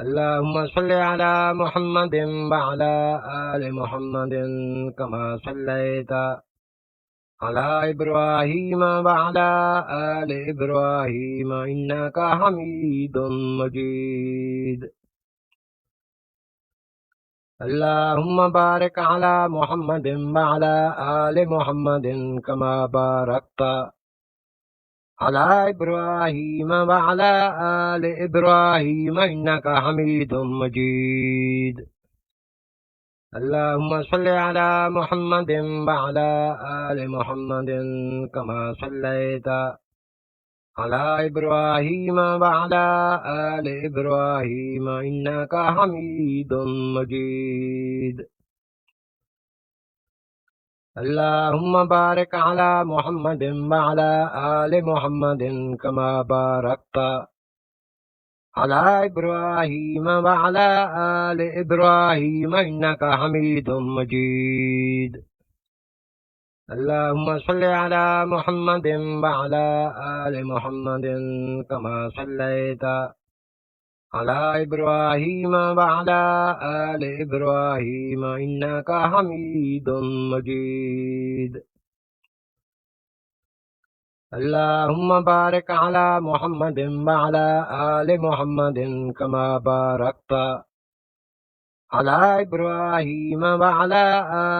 اللهم صل على محمد وعلى آل محمد كما صليت على إبراهيم وعلى آل إبراهيم إنك حميد مجيد. اللهم بارك على محمد وعلى آل محمد كما باركت على إبراهيم وعلى آل إبراهيم إنك حميد مجيد. اللهم صل على محمد وعلى آل محمد كما صليت على إبراهيم وعلى آل إبراهيم إنك حميد مجيد. اللهم بارك على محمد وعلى آل محمد كما باركت على إبراهيم وعلى آل إبراهيم إنك حميد مجيد. اللهم صل على محمد وعلى آل محمد كما صليت على إبراهيم وعلى آل إبراهيم إنك حميد مجيد. اللهم بارك على محمد وعلى آل محمد كما باركت على إبراهيم وعلى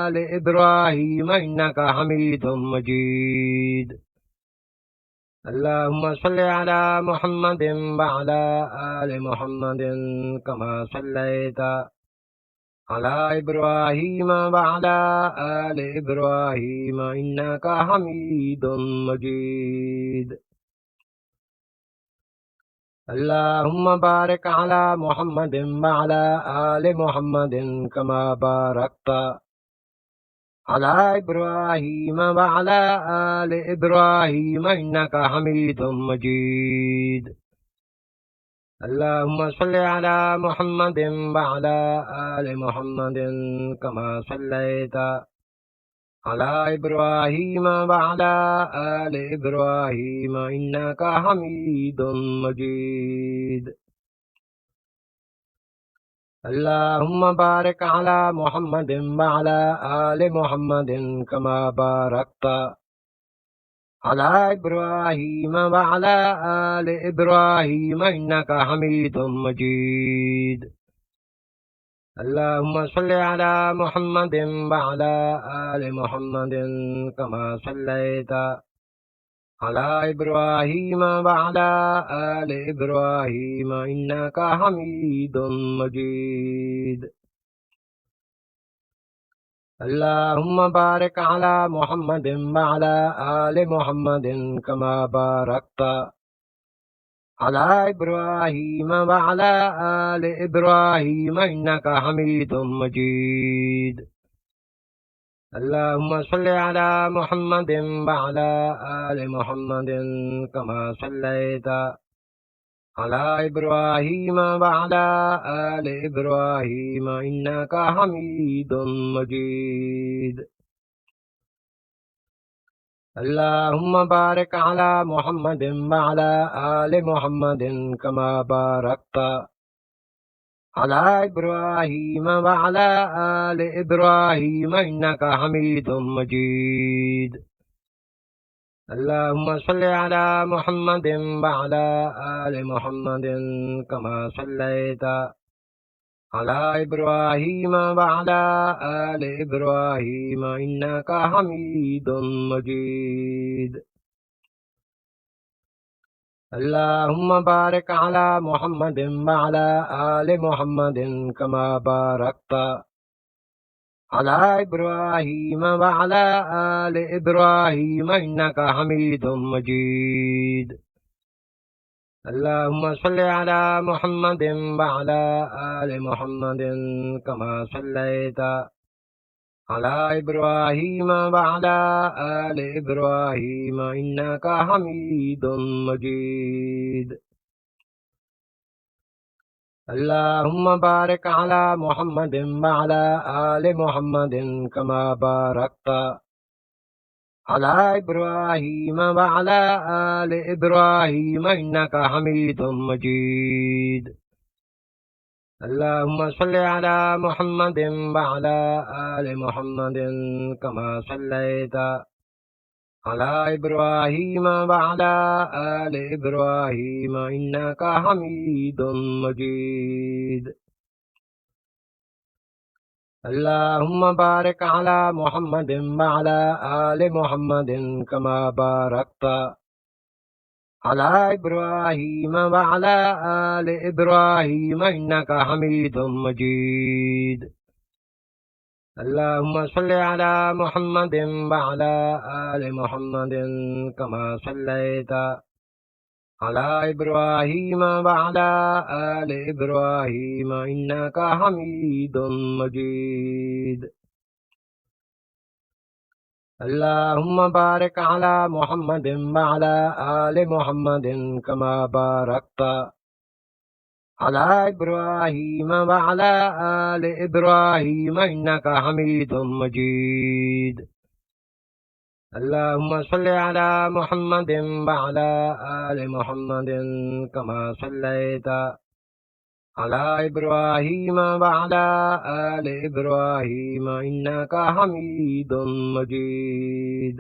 آل إبراهيم إنك حميد مجيد. اللهم صل على محمد وعلى آل محمد كما صليت على إبراهيم وعلى آل إبراهيم إنك حميد مجيد. اللهم بارك على محمد وعلى آل محمد كما باركت على إبراهيم وعلى آل إبراهيم إنك حميد مجيد. اللهم صل على محمد وعلى آل محمد كما صليت على إبراهيم وعلى آل إبراهيم إنك حميد مجيد. اللهم بارك على محمد وعلى آل محمد كما باركت على إبراهيم وعلى آل إبراهيم إنك حميد مجيد. اللهم صل على محمد وعلى آل محمد كما صليت على إبراهيم وعلى آل إبراهيم إنك حميد مجيد. اللهم بارك على محمد وعلى آل محمد كما باركت على إبراهيم وعلى آل إبراهيم إنك حميد مجيد. اللهم صل على محمد وعلى آل محمد كما صليت على إبراهيم وعلى آل إبراهيم إنك حميد مجيد. اللهم بارك على محمد وعلى آل محمد كما باركت على إبراهيم وعلى آل إبراهيم إنك حميد مجيد. اللهم صل على محمد وعلى آل محمد كما صليت على إبراهيم وعلى آل إبراهيم إنك حميد مجيد. اللهم بارك على محمد وعلى آل محمد كما باركت على إبراهيم وعلى آل إبراهيم إنك حميد مجيد. اللهم صل على محمد وعلى آل محمد كما صليت على إبراهيم وعلى آل إبراهيم إنك حميد مجيد. اللهم بارك على محمد وعلى آل محمد كما باركت على إبراهيم وعلى آل إبراهيم إنك حميد مجيد. اللهم صل على محمد وعلى آل محمد كما صليت على إبراهيم وعلى آل إبراهيم إنك حميد مجيد اللهم بارك على محمد وعلى آل محمد كما باركت على إبراهيم وعلى آل إبراهيم إنك حميد مجيد اللهم صل على محمد وعلى آل محمد كما صليت على إبراهيم وعلى آل إبراهيم إنك حميد مجيد اللهم بارك على محمد وعلى آل محمد كما باركت على إبراهيم وعلى آل إبراهيم إنك حميد مجيد اللهم صل على محمد وعلى آل محمد كما صليت على إبراهيم وعلى آل إبراهيم إنك حميد مجيد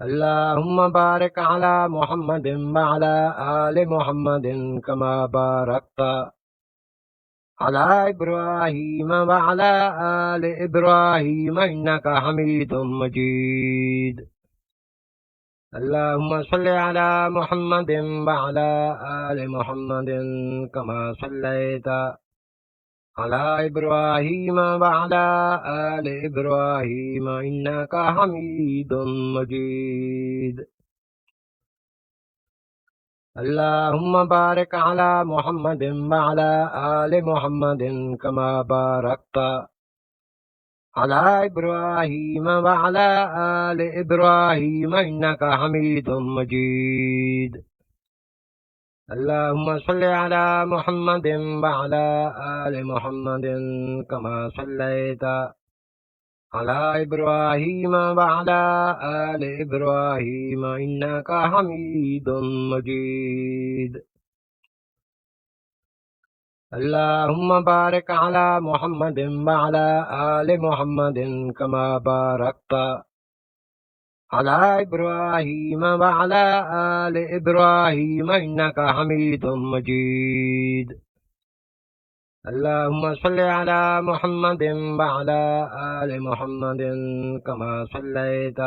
اللهم بارك على محمد وعلى آل محمد كما باركت على إبراهيم وعلى آل إبراهيم إنك حميد مجيد اللهم صل على محمد وعلى آل محمد كما صليت على إبراهيم وعلى آل إبراهيم إنك حميد مجيد اللهم بارك على محمد وعلى آل محمد كما باركت على إبراهيم وعلى آل إبراهيم إنك حميد مجيد اللهم صل على محمد وعلى آل محمد كما صليت على إبراهيم وعلى آل إبراهيم إنك حميد مجيد اللهم بارك على محمد وعلى آل محمد كما باركت على إبراهيم وعلى آل إبراهيم إنك حميد مجيد اللهم صل على محمد وعلى آل محمد كما صليت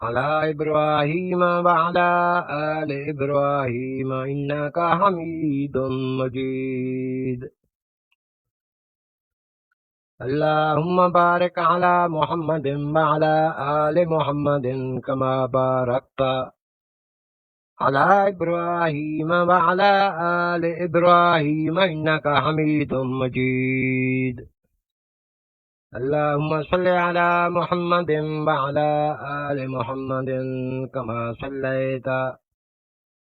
على إبراهيم وعلى آل إبراهيم إنك حميد مجيد اللهم بارك على محمد وعلى آل محمد كما باركت على إبراهيم وعلى آل إبراهيم إنك حميد مجيد اللهم صل على محمد وعلى آل محمد كما صليت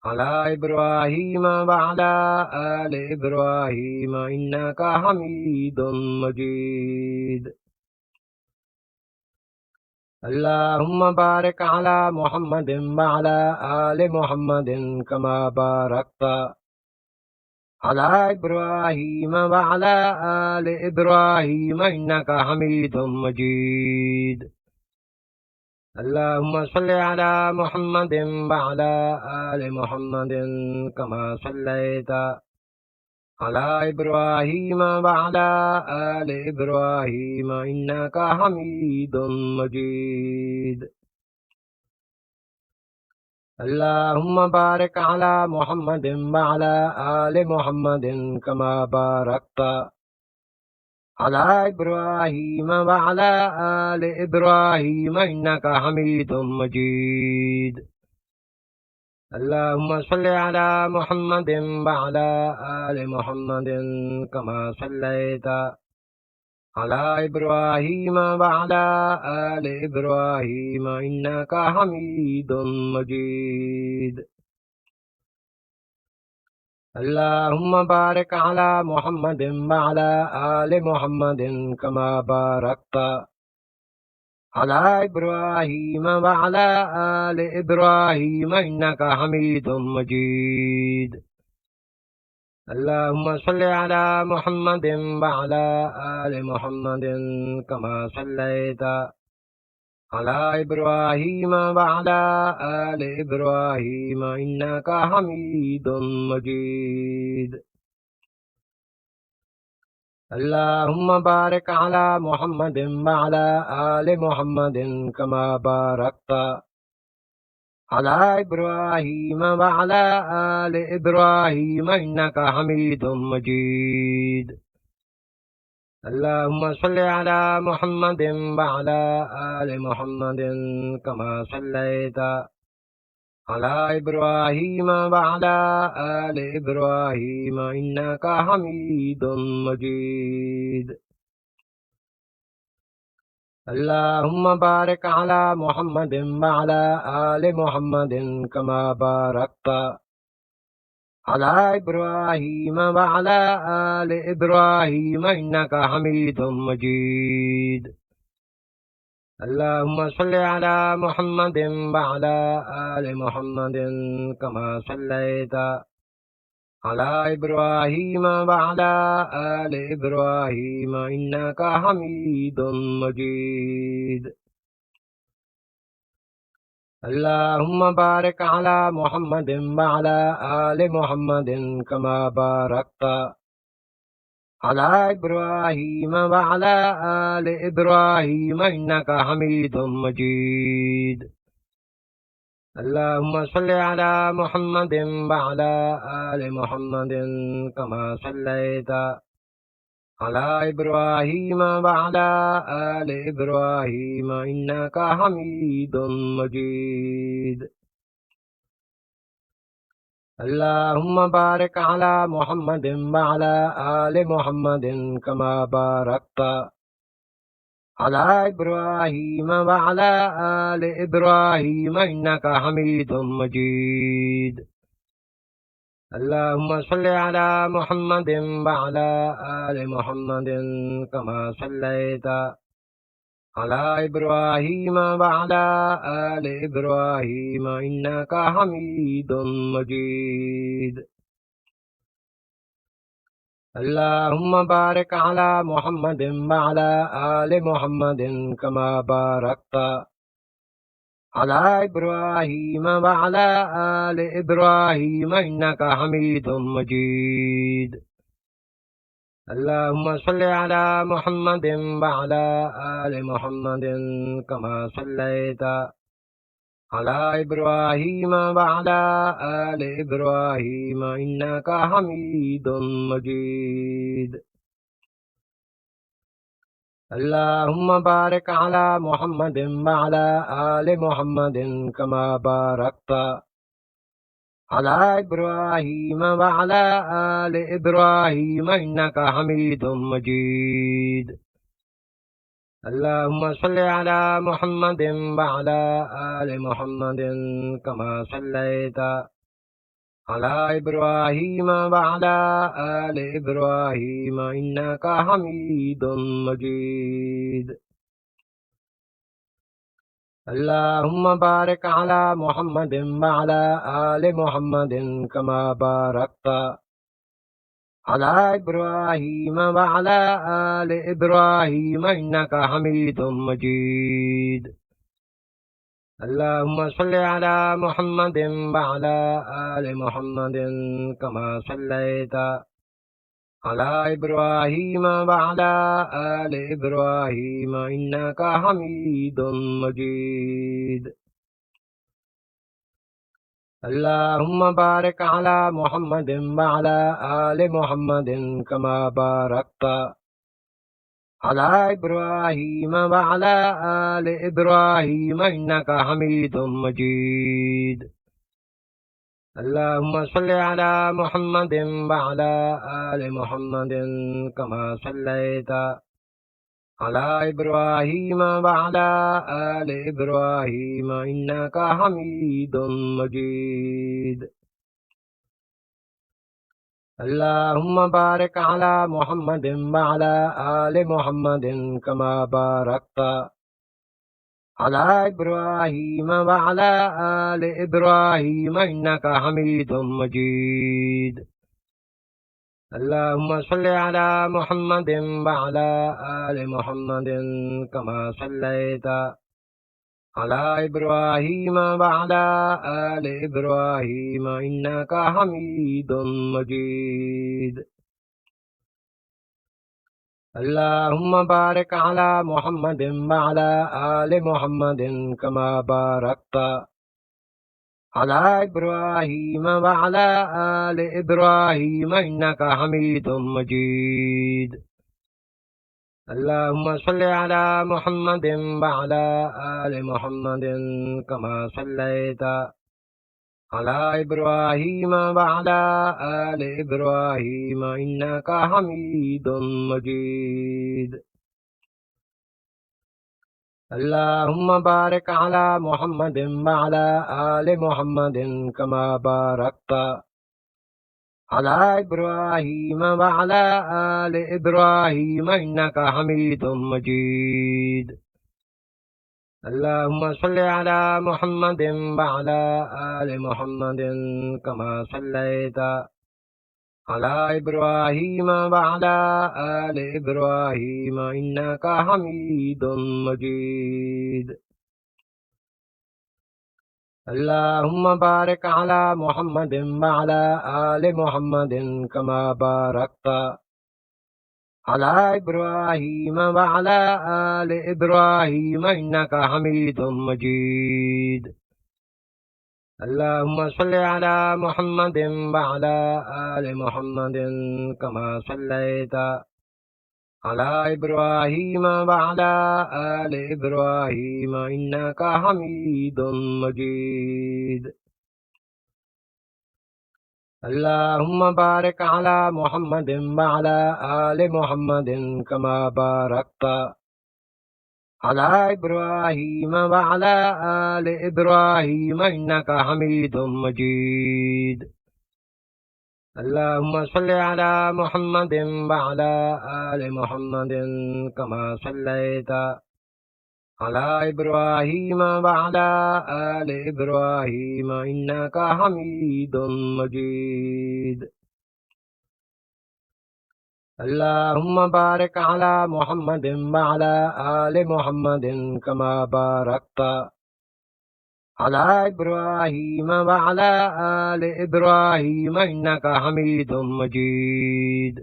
على إبراهيم وعلى آل إبراهيم إنك حميد مجيد اللهم بارك على محمد وعلى آل محمد كما باركت على إبراهيم وعلى آل إبراهيم إنك حميد مجيد اللهم صل على محمد وعلى آل محمد كما صليت على إبراهيم وعلى آل إبراهيم إنك حميد مجيد اللهم بارك على محمد وعلى آل محمد كما باركت على إبراهيم وعلى آل إبراهيم إنك حميد مجيد اللهم صل على محمد وعلى آل محمد كما صليت على إبراهيم وعلى آل إبراهيم إنك حميد مجيد اللهم بارك على محمد وعلى آل محمد كما باركت على إبراهيم وعلى آل إبراهيم إنك حميد مجيد اللهم صل على محمد وعلى آل محمد كما صليت على إبراهيم وعلى آل إبراهيم إنك حميد مجيد. اللهم بارك على محمد وعلى آل محمد كما باركت على إبراهيم وعلى آل إبراهيم إنك حميد مجيد. اللهم صل على محمد وعلى آل محمد كما صليت على إبراهيم وعلى آل إبراهيم إنك حميد مجيد. اللهم بارك على محمد وعلى آل محمد كما باركت على إبراهيم وعلى آل إبراهيم إنك حميد مجيد. اللهم صل على محمد وعلى آل محمد كما صليت على إبراهيم وعلى آل إبراهيم إنك حميد مجيد. اللهم بارك على محمد وعلى آل محمد كما باركت على إبراهيم وعلى آل إبراهيم إنك حميد مجيد. اللهم صل على محمد وعلى آل محمد كما صليت على إبراهيم وعلى آل إبراهيم إنك حميد مجيد. اللهم بارك على محمد وعلى آل محمد كما باركت على إبراهيم وعلى آل إبراهيم إنك حميد مجيد. اللهم صل على محمد وعلى آل محمد كما صليت على إبراهيم وعلى آل إبراهيم إنك حميد مجيد. اللهم بارك على محمد وعلى آل محمد كما باركت على إبراهيم وعلى آل إبراهيم إنك حميد مجيد. اللهم صل على محمد وعلى آل محمد كما صليت على إبراهيم وعلى آل إبراهيم إنك حميد مجيد. اللهم بارك على محمد وعلى آل محمد كما باركت على إبراهيم وعلى آل إبراهيم إنك حميد مجيد. اللهم صل على محمد وعلى آل محمد كما صليت على إبراهيم وعلى آل إبراهيم إنك حميد مجيد. اللهم بارك على محمد وعلى آل محمد كما باركت على إبراهيم وعلى آل إبراهيم إنك حميد مجيد. اللهم صل على محمد وعلى آل محمد كما صليت على إبراهيم وعلى آل إبراهيم إنك حميد مجيد. اللهم بارك على محمد وعلى آل محمد كما باركت على إبراهيم وعلى آل إبراهيم إنك حميد مجيد. اللهم صل على محمد وعلى آل محمد كما صليت على إبراهيم وعلى آل إبراهيم إنك حميد مجيد. اللهم بارك على محمد وعلى آل محمد كما باركت على إبراهيم وعلى آل إبراهيم إنك حميد مجيد. اللهم صل على محمد وعلى آل محمد كما صليت على إبراهيم وعلى آل إبراهيم إنك حميد مجيد اللهم بارك على محمد وعلى آل محمد كما باركت على إبراهيم وعلى آل إبراهيم إنك حميد مجيد اللهم صل على محمد وعلى آل محمد كما صليت على إبراهيم وعلى آل إبراهيم إنك حميد مجيد اللهم بارك على محمد وعلى آل محمد كما باركت على إبراهيم وعلى آل إبراهيم إنك حميد مجيد اللهم صل على محمد وعلى آل محمد كما صليت على إبراهيم وعلى آل إبراهيم إنك حميد مجيد اللهم بارك على محمد وعلى آل محمد كما باركت على إبراهيم وعلى آل إبراهيم إنك حميد مجيد اللهم صل على محمد وعلى آل محمد كما صليت على إبراهيم وعلى آل إبراهيم إنك حميد مجيد اللهم بارك على محمد وعلى آل محمد كما باركت على إبراهيم وعلى آل إبراهيم إنك حميد مجيد اللهم صل على محمد وعلى آل محمد كما صليت على إبراهيم وعلى آل إبراهيم إنك حميد مجيد اللهم بارك على محمد وعلى آل محمد كما باركت على إبراهيم وعلى آل إبراهيم إنك حميد مجيد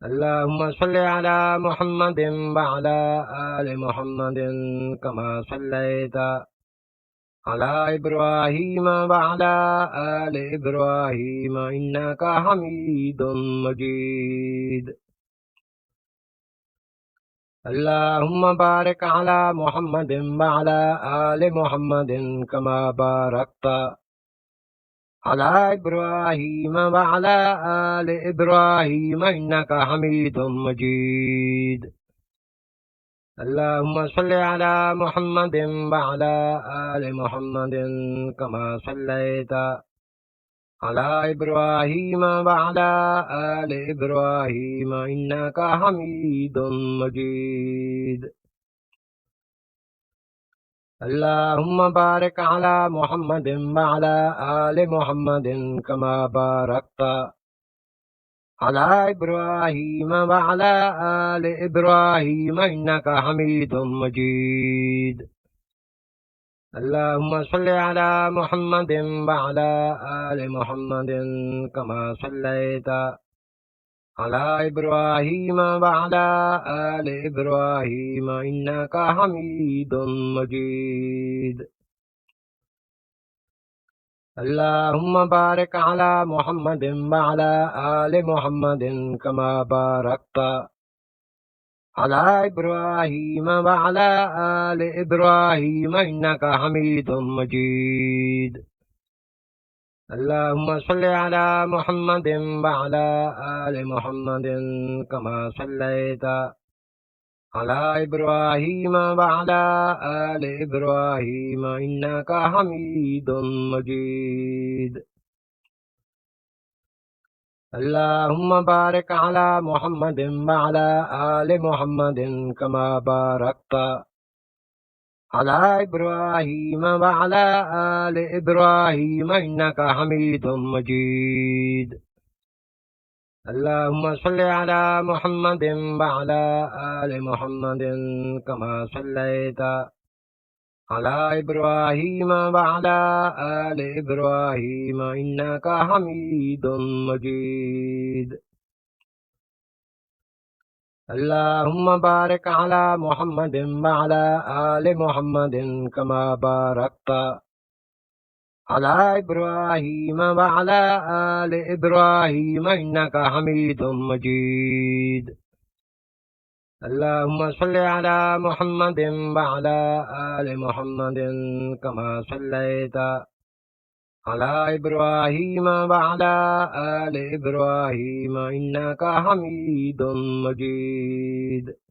اللهم صل على محمد وعلى آل محمد كما صليت على إبراهيم وعلى آل إبراهيم إنك حميد مجيد اللهم بارك على محمد وعلى آل محمد كما باركت على إبراهيم وعلى آل إبراهيم إنك حميد مجيد اللهم صل على محمد وعلى آل محمد كما صليت على إبراهيم وعلى آل إبراهيم إنك حميد مجيد اللهم بارك على محمد وعلى آل محمد كما باركت على إبراهيم وعلى آل إبراهيم إنك حميد مجيد اللهم صل على محمد وعلى آل محمد كما صليت على إبراهيم وعلى آل إبراهيم إنك حميد مجيد اللهم بارك على محمد وعلى آل محمد كما باركت على إبراهيم وعلى آل إبراهيم إنك حميد مجيد اللهم صل على محمد وعلى آل محمد كما صليت على إبراهيم وعلى آل إبراهيم إنك حميد مجيد اللهم بارك على محمد وعلى آل محمد كما باركت على إبراهيم وعلى آل إبراهيم إنك حميد مجيد اللهم صل على محمد وعلى آل محمد كما صليت على إبراهيم وعلى آل إبراهيم إنك حميد مجيد اللهم بارك على محمد وعلى آل محمد كما باركت على إبراهيم وعلى آل إبراهيم إنك حميد مجيد اللهم صل على محمد وعلى آل محمد كما صليت على إبراهيم وعلى آل إبراهيم إنك حميد مجيد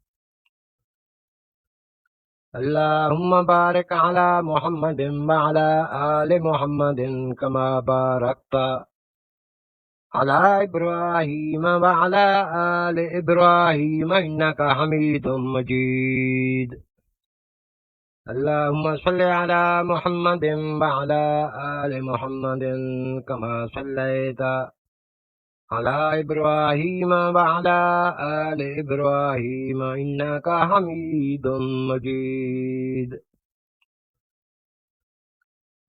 اللهم بارك على محمد وعلى آل محمد كما باركت على إبراهيم وعلى آل إبراهيم إنك حميد مجيد اللهم صل على محمد وعلى آل محمد كما صليت على إبراهيم وعلى آل إبراهيم إنك حميد مجيد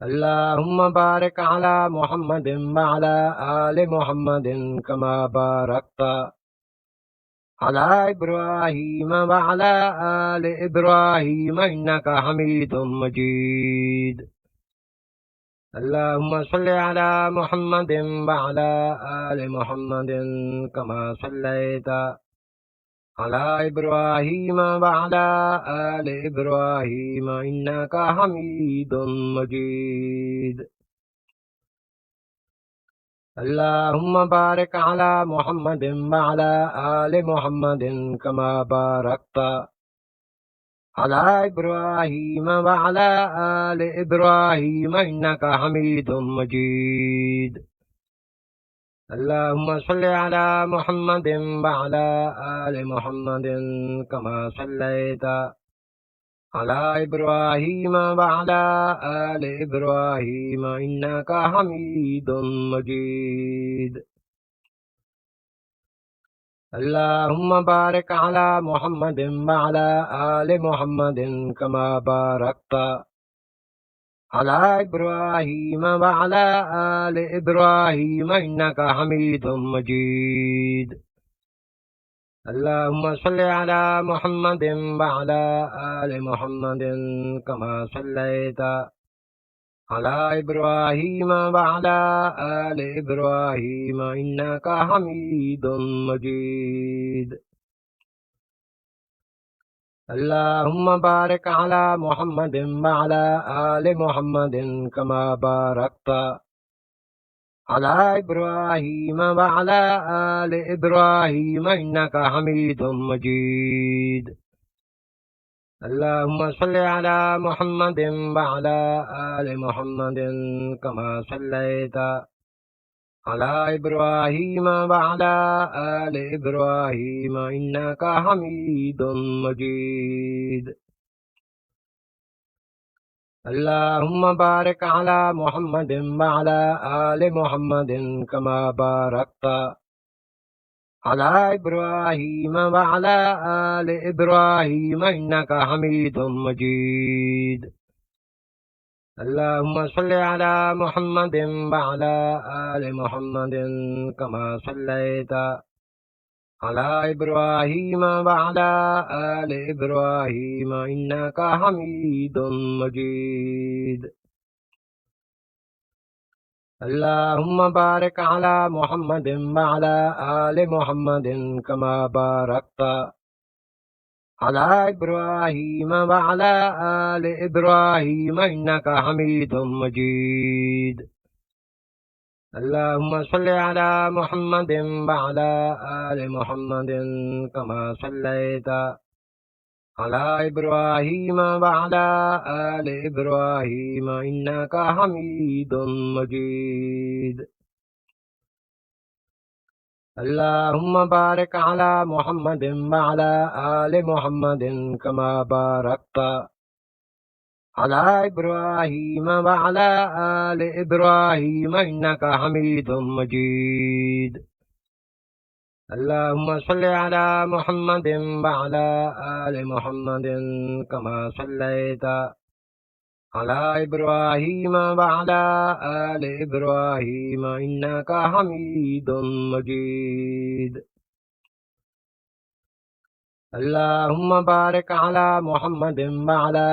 اللهم بارك على محمد وعلى آل محمد كما باركت على إبراهيم وعلى آل إبراهيم إنك حميد مجيد اللهم صل على محمد وعلى آل محمد كما صليت على إبراهيم وعلى آل إبراهيم إنك حميد مجيد اللهم بارك على محمد وعلى آل محمد كما باركت على إبراهيم وعلى آل إبراهيم إنك حميد مجيد اللهم صل على محمد وعلى آل محمد كما صليت على إبراهيم وعلى آل إبراهيم إنك حميد مجيد اللهم بارك على محمد وعلى آل محمد كما باركت على إبراهيم وعلى آل إبراهيم إنك حميد مجيد اللهم صل على محمد وعلى آل محمد كما صليت على إبراهيم وعلى آل إبراهيم إنك حميد مجيد اللهم بارك على محمد وعلى آل محمد كما باركت على إبراهيم وعلى آل إبراهيم إنك حميد مجيد اللهم صل على محمد وعلى آل محمد كما صليت على إبراهيم وعلى آل إبراهيم إنك حميد مجيد اللهم بارك على محمد وعلى آل محمد كما باركت على إبراهيم وعلى آل إبراهيم إنك حميد مجيد اللهم صل على محمد وعلى آل محمد كما صليت على إبراهيم وعلى آل إبراهيم إنك حميد مجيد اللهم بارك على محمد وعلى آل محمد كما باركت على إبراهيم وعلى آل إبراهيم إنك حميد مجيد اللهم صل على محمد وعلى آل محمد كما صليت على إبراهيم وعلى آل إبراهيم إنك حميد مجيد اللهم بارك على محمد وعلى آل محمد كما باركت على إبراهيم وعلى آل إبراهيم إنك حميد مجيد اللهم صل على محمد وعلى آل محمد كما صليت على إبراهيم وعلى آل إبراهيم إنك حميد مجيد. اللهم بارك على محمد وعلى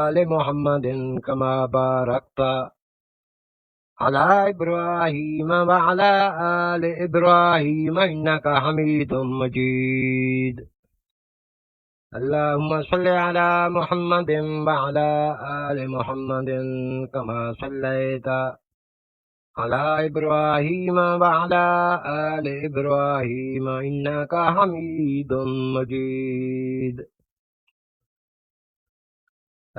آل محمد كما باركت على إبراهيم وعلى آل إبراهيم إنك حميد مجيد. اللهم صل على محمد وعلى آل محمد كما صليت على إبراهيم وعلى آل إبراهيم إنك حميد مجيد.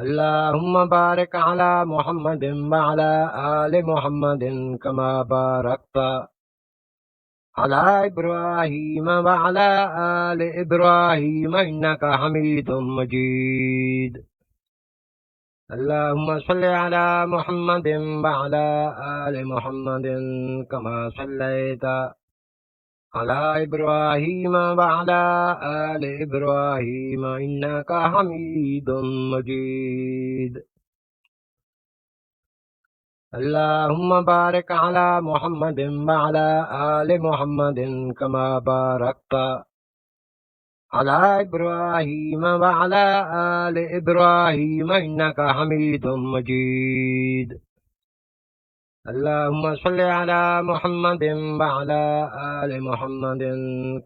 اللهم بارك على محمد وعلى آل محمد كما باركت على إبراهيم وعلى آل إبراهيم إنك حميد مجيد. اللهم صل على محمد وعلى آل محمد كما صليت على إبراهيم وعلى آل إبراهيم إنك حميد مجيد. اللهم بارك على محمد وعلى آل محمد كما باركت على إبراهيم وعلى آل إبراهيم إنك حميد مجيد. اللهم صل على محمد وعلى آل محمد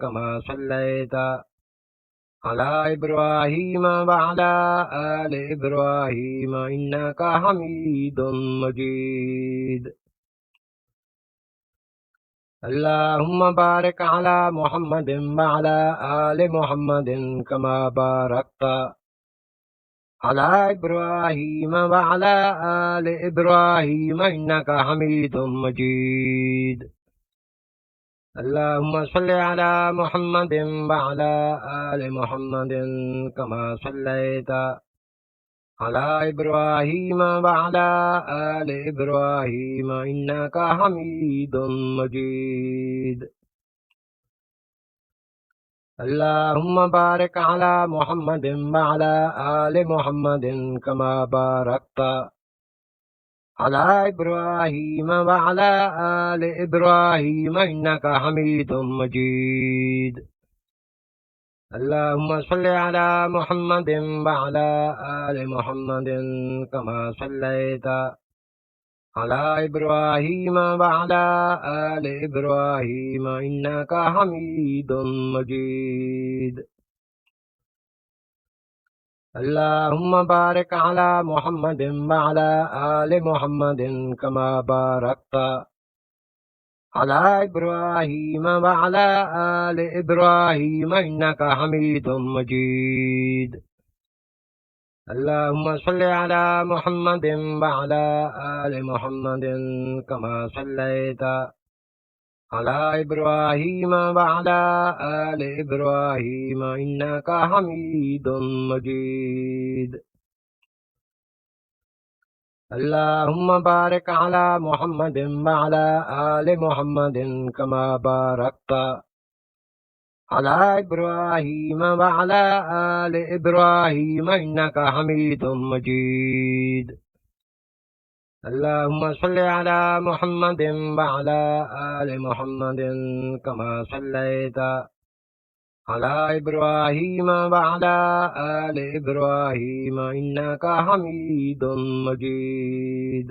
كما صليت على إبراهيم وعلى آل إبراهيم إنك حميد مجيد. اللهم بارك على محمد وعلى آل محمد كما باركت على إبراهيم وعلى آل إبراهيم إنك حميد مجيد. اللهم صل على محمد وعلى آل محمد كما صليت على إبراهيم وعلى آل إبراهيم إنك حميد مجيد. اللهم بارك على محمد وعلى آل محمد كما باركت على إبراهيم وعلى آل إبراهيم إنك حميد مجيد. اللهم صل على محمد وعلى آل محمد كما صليت على إبراهيم وعلى آل إبراهيم إنك حميد مجيد. اللهم بارك على محمد وعلى آل محمد كما باركت على إبراهيم وعلى آل إبراهيم إنك حميد مجيد. اللهم صل على محمد وعلى آل محمد كما صليت على إبراهيم وعلى آل إبراهيم إنك حميد مجيد. اللهم بارك على محمد وعلى آل محمد كما باركت على إبراهيم وعلى آل إبراهيم إنك حميد مجيد. اللهم صل على محمد وعلى آل محمد كما صليت على إبراهيم وعلى آل إبراهيم إنك حميد مجيد.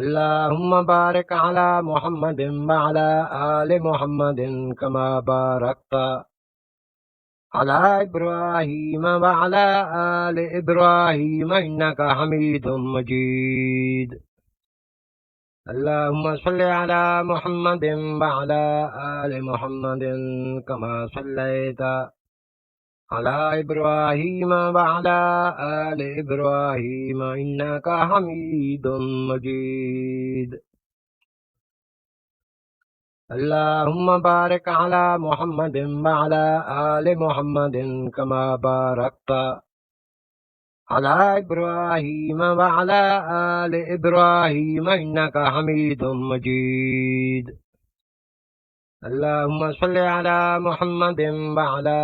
اللهم بارك على محمد وعلى آل محمد كما باركت على إبراهيم وعلى آل إبراهيم إنك حميد مجيد. اللهم صل على محمد وعلى آل محمد كما صليت على إبراهيم وعلى آل إبراهيم إنك حميد مجيد. اللهم بارك على محمد وعلى آل محمد كما باركت على إبراهيم وعلى آل إبراهيم إنك حميد مجيد. اللهم صل على محمد وعلى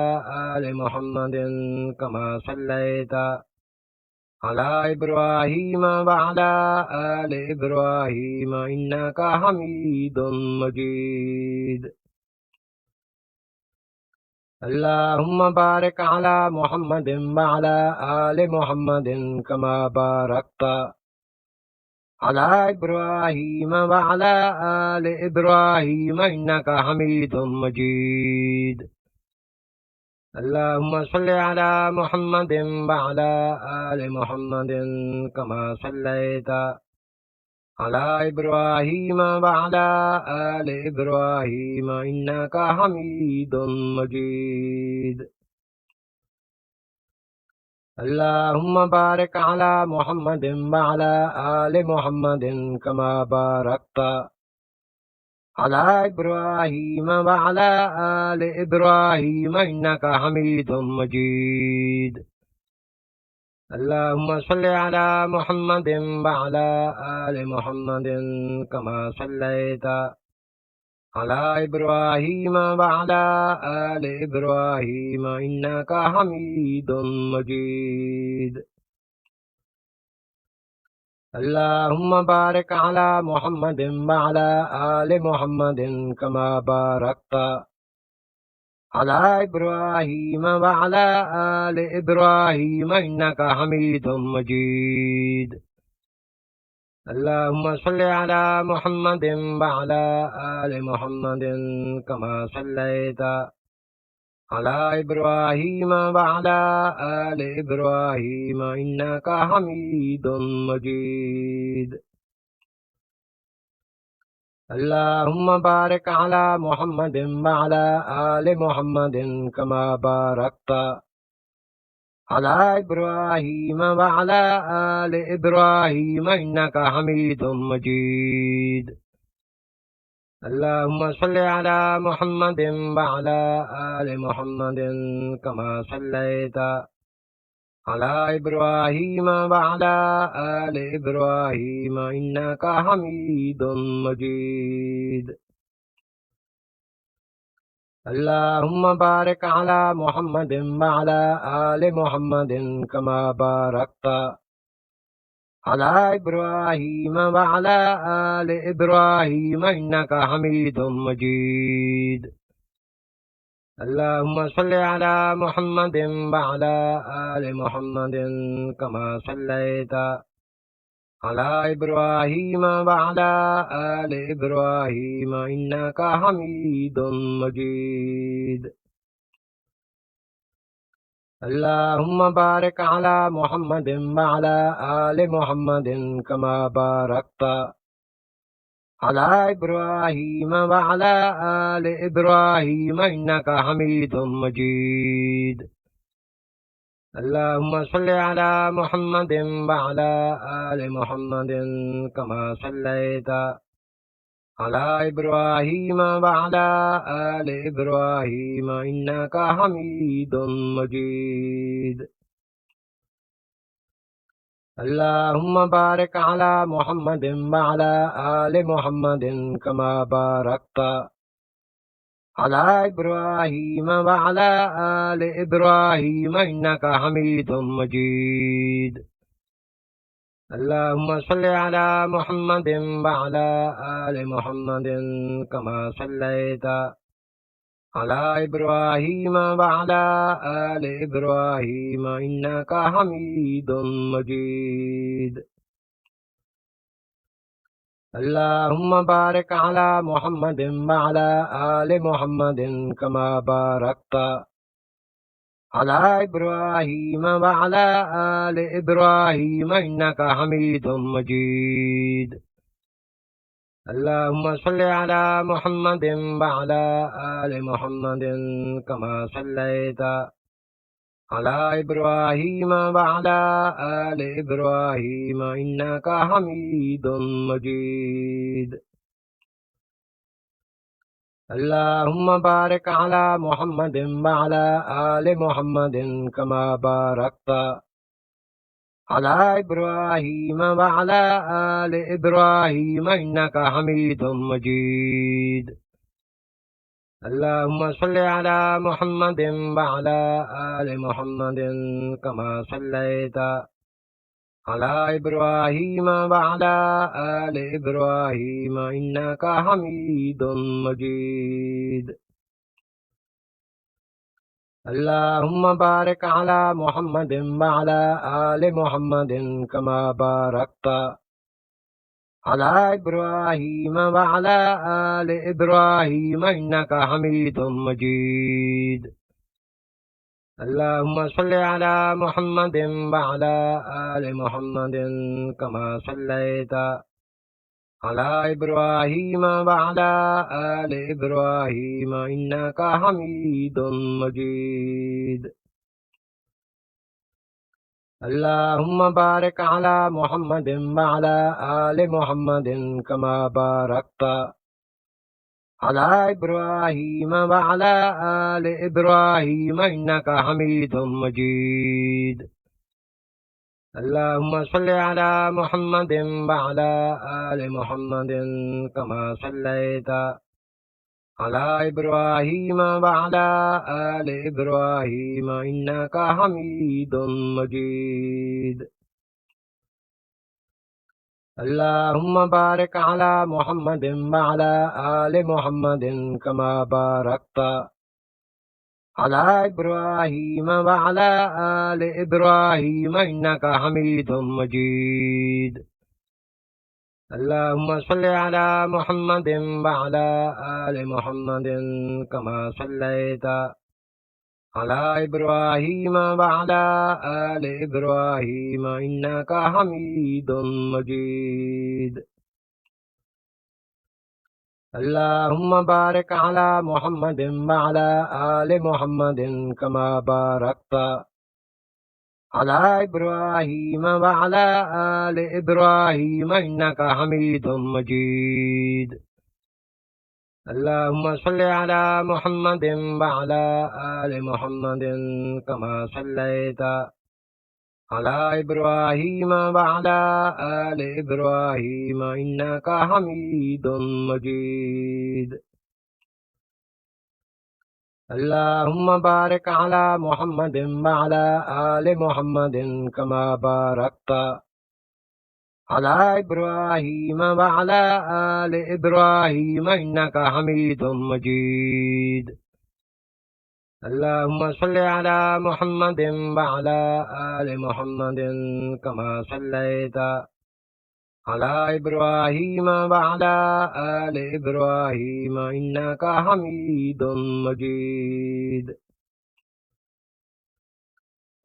آل محمد كما صليت على إبراهيم وعلى آل إبراهيم إنك حميد مجيد اللهم بارك على محمد وعلى آل محمد كما باركت على إبراهيم وعلى آل إبراهيم إنك حميد مجيد اللهم صل على محمد وعلى آل محمد كما صليت على إبراهيم وعلى آل إبراهيم إنك حميد مجيد اللهم بارك على محمد وعلى آل محمد كما باركت على إبراهيم وعلى آل إبراهيم إنك حميد مجيد اللهم صل على محمد وعلى آل محمد كما صليت على إبراهيم وعلى آل إبراهيم إنك حميد مجيد اللهم بارك على محمد وعلى آل محمد كما باركت على إبراهيم وعلى آل إبراهيم إنك حميد مجيد اللهم صل على محمد وعلى آل محمد كما صليت على إبراهيم وعلى آل إبراهيم إنك حميد مجيد اللهم بارك على محمد وعلى آل محمد كما باركت على إبراهيم وعلى آل إبراهيم إنك حميد مجيد اللهم صل على محمد وعلى آل محمد كما صليت على إبراهيم وعلى آل إبراهيم إنك حميد مجيد اللهم بارك على محمد وعلى آل محمد كما باركت على إبراهيم وعلى آل إبراهيم إنك حميد مجيد اللهم صل على محمد وعلى آل محمد كما صليت على إبراهيم وعلى آل إبراهيم إنك حميد مجيد اللهم بارك على محمد وعلى آل محمد كما باركت على إبراهيم وعلى آل إبراهيم إنك حميد مجيد اللهم صل على محمد وعلى آل محمد كما صليت على إبراهيم وعلى آل إبراهيم إنك حميد مجيد اللهم بارك على محمد وعلى آل محمد كما باركت على إبراهيم وعلى آل إبراهيم إنك حميد مجيد اللهم صل على محمد وعلى آل محمد كما صليت على إبراهيم وعلى آل إبراهيم إنك حميد مجيد اللهم بارك على محمد وعلى آل محمد كما باركت على إبراهيم وعلى آل إبراهيم إنك حميد مجيد اللهم صل على محمد وعلى آل محمد كما صليت على إبراهيم وعلى آل إبراهيم إنك حميد مجيد اللهم بارك على محمد وعلى آل محمد كما باركت على إبراهيم وعلى آل إبراهيم إنك حميد مجيد اللهم صل على محمد وعلى آل محمد كما صليت على إبراهيم وعلى آل إبراهيم إنك حميد مجيد. اللهم بارك على محمد وعلى آل محمد كما باركت على إبراهيم وعلى آل إبراهيم إنك حميد مجيد. اللهم صل على محمد وعلى آل محمد كما صليت على إبراهيم وعلى آل إبراهيم إنك حميد مجيد. اللهم بارك على محمد وعلى آل محمد كما باركت على إبراهيم وعلى آل إبراهيم إنك حميد مجيد. اللهم صل على محمد وعلى آل محمد كما صليت على إبراهيم وعلى آل إبراهيم إنك حميد مجيد. اللهم بارك على محمد وعلى آل محمد كما باركت على إبراهيم وعلى آل إبراهيم إنك حميد مجيد. اللهم صل على محمد وعلى آل محمد كما صليت على إبراهيم وعلى آل إبراهيم إنك حميد مجيد. اللهم بارك على محمد وعلى آل محمد كما باركت على إبراهيم وعلى آل إبراهيم إنك حميد مجيد. اللهم صل على محمد وعلى آل محمد كما صليت على إبراهيم وعلى آل إبراهيم إنك حميد مجيد. اللهم بارك على محمد وعلى آل محمد كما باركت على إبراهيم وعلى آل إبراهيم إنك حميد مجيد. اللهم صل على محمد وعلى آل محمد كما صليت على إبراهيم وعلى آل إبراهيم إنك حميد مجيد.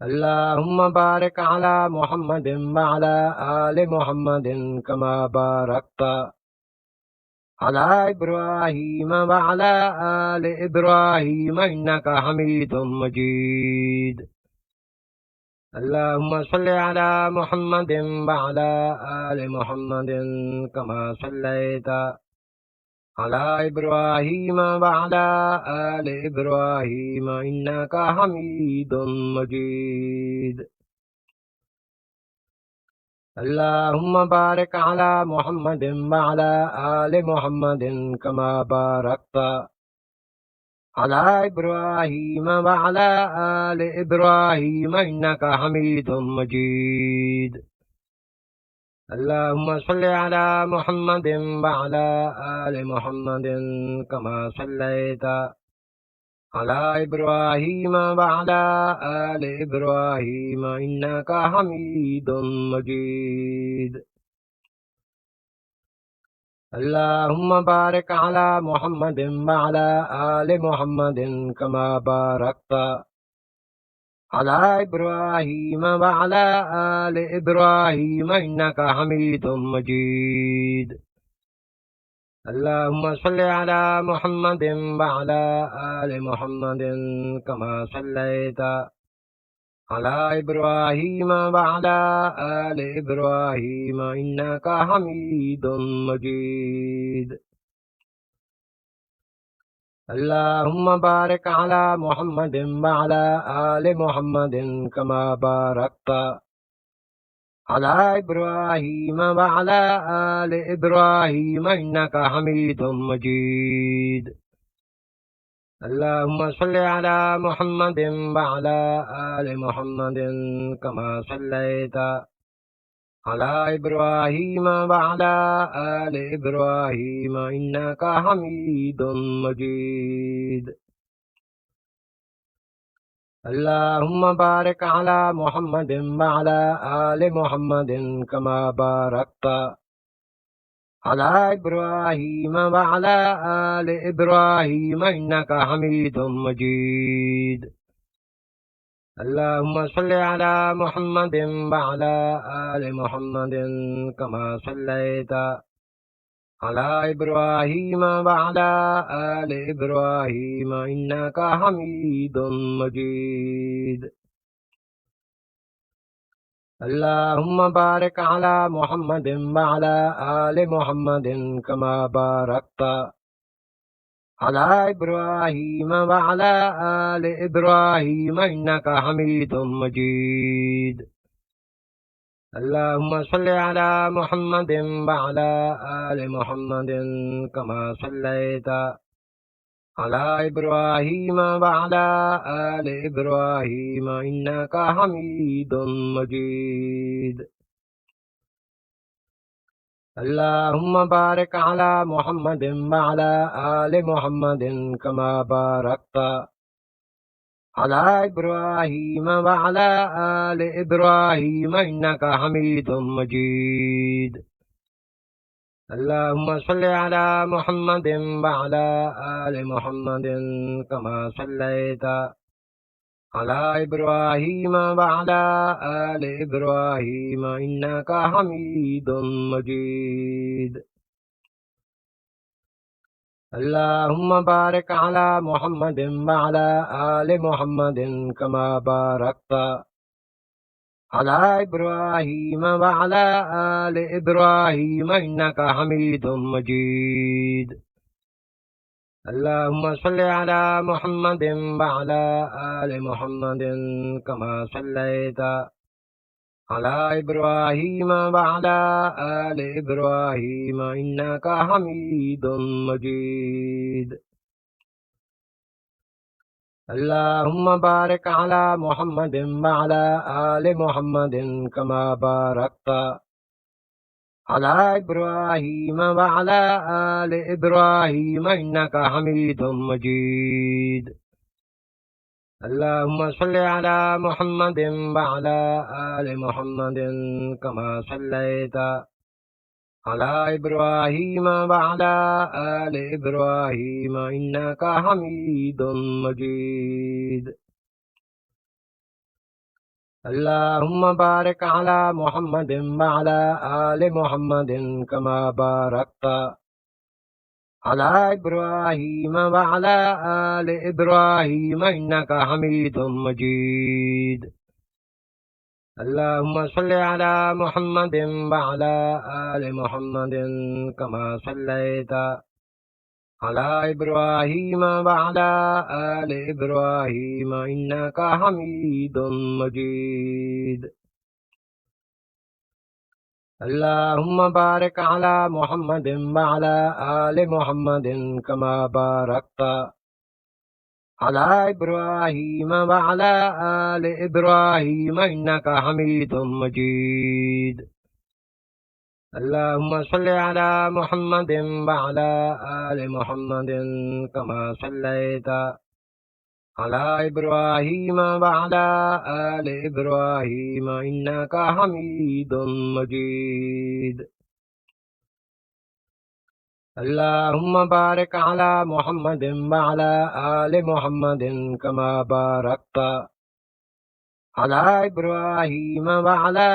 اللهم بارك على محمد وعلى آل محمد كما باركت على إبراهيم وعلى آل إبراهيم إنك حميد مجيد. اللهم صل على محمد وعلى آل محمد كما صليت على إبراهيم وعلى آل إبراهيم إنك حميد مجيد. اللهم بارك على محمد وعلى آل محمد كما باركت على إبراهيم وعلى آل إبراهيم إنك حميد مجيد. اللهم صل على محمد وعلى آل محمد كما صليت على إبراهيم وعلى آل إبراهيم إنك حميد مجيد. اللهم بارك على محمد وعلى آل محمد كما باركت على إبراهيم وعلى آل إبراهيم إنك حميد مجيد. اللهم صل على محمد وعلى آل محمد كما صليت على إبراهيم وعلى آل إبراهيم إنك حميد مجيد. اللهم بارك على محمد وعلى آل محمد كما باركت على إبراهيم وعلى آل إبراهيم إنك حميد مجيد. اللهم صل على محمد وعلى آل محمد كما صليت على إبراهيم وعلى آل إبراهيم إنك حميد مجيد اللهم بارك على محمد وعلى آل محمد كما باركت على إبراهيم وعلى آل إبراهيم إنك حميد مجيد اللهم صل على محمد وعلى آل محمد كما صليت على إبراهيم وعلى آل إبراهيم إنك حميد مجيد اللهم بارك على محمد وعلى آل محمد كما باركت على إبراهيم وعلى آل إبراهيم إنك حميد مجيد اللهم صل على محمد وعلى آل محمد كما صليت على إبراهيم وعلى آل إبراهيم إنك حميد مجيد اللهم بارك على محمد وعلى آل محمد كما باركت على إبراهيم وعلى آل إبراهيم إنك حميد مجيد اللهم صل على محمد وعلى آل محمد كما صليت على إبراهيم وعلى آل إبراهيم إنك حميد مجيد اللهم بارك على محمد وعلى آل محمد كما باركت على إبراهيم وعلى آل إبراهيم إنك حميد مجيد اللهم صل على محمد وعلى آل محمد كما صليت على إبراهيم وعلى آل إبراهيم إنك حميد مجيد اللهم بارك على محمد وعلى آل محمد كما باركت على إبراهيم وعلى آل إبراهيم إنك حميد مجيد اللهم صل على محمد وعلى آل محمد كما صليت على إبراهيم وعلى آل إبراهيم إنك حميد مجيد اللهم بارك على محمد وعلى آل محمد كما باركت على إبراهيم وعلى آل إبراهيم إنك حميد مجيد اللهم صل على محمد وعلى آل محمد كما صليت على إبراهيم وعلى آل إبراهيم إنك حميد مجيد اللهم بارك على محمد وعلى آل محمد كما باركت على إبراهيم وعلى آل إبراهيم إنك حميد مجيد اللهم صل على محمد وعلى آل محمد كما صليت على إبراهيم وعلى آل إبراهيم إنك حميد مجيد اللهم بارك على محمد وعلى آل محمد كما باركت على إبراهيم وعلى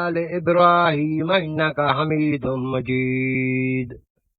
آل إبراهيم إنك حميد مجيد